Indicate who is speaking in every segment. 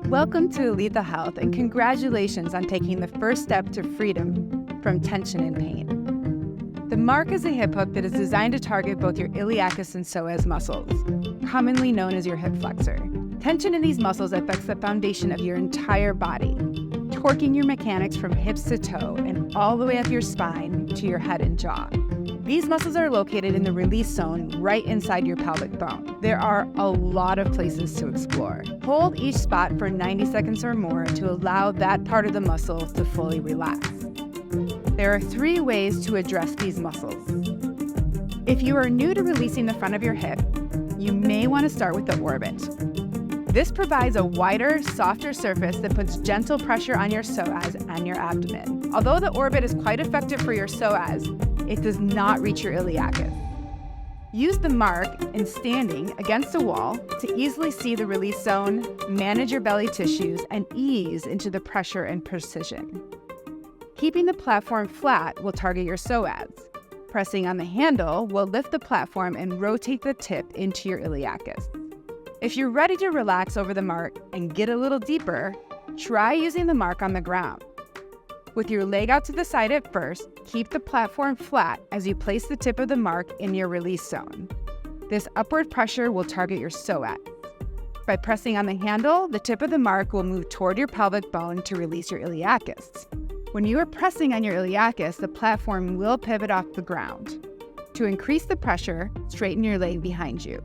Speaker 1: Welcome to Aletha Health, and congratulations on taking the first step to freedom from tension and pain. The mark is a hip hook that is designed to target both your iliacus and psoas muscles, commonly known as your hip flexor. Tension in these muscles affects the foundation of your entire body, torquing your mechanics from hips to toe and all the way up your spine to your head and jaw. These muscles are located in the release zone right inside your pelvic bone. There are a lot of places to explore. Hold each spot for 90 seconds or more to allow that part of the muscle to fully relax. There are 3 ways to address these muscles. If you are new to releasing the front of your hip, you may want to start with the orbit. This provides a wider, softer surface that puts gentle pressure on your psoas and your abdomen. Although the orbit is quite effective for your psoas, it does not reach your iliacus. Use the mark in standing against a wall to easily see the release zone, manage your belly tissues, and ease into the pressure and precision. Keeping the platform flat will target your psoas. Pressing on the handle will lift the platform and rotate the tip into your iliacus. If you're ready to relax over the mark and get a little deeper, try using the mark on the ground. With your leg out to the side at first, keep the platform flat as you place the tip of the mark in your release zone. This upward pressure will target your psoas. By pressing on the handle, the tip of the mark will move toward your pelvic bone to release your iliacus. When you are pressing on your iliacus, the platform will pivot off the ground. To increase the pressure, straighten your leg behind you.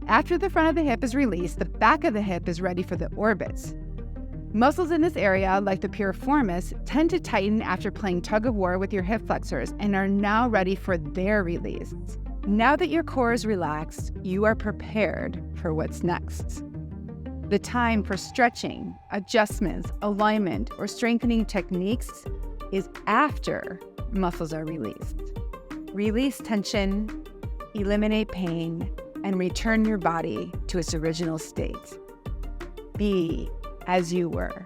Speaker 1: After the front of the hip is released, the back of the hip is ready for the orbits. Muscles in this area, like the piriformis, tend to tighten after playing tug-of-war with your hip flexors and are now ready for their release. Now that your core is relaxed, you are prepared for what's next. The time for stretching, adjustments, alignment, or strengthening techniques is after muscles are released. Release tension, eliminate pain, and return your body to its original state. Be as you were.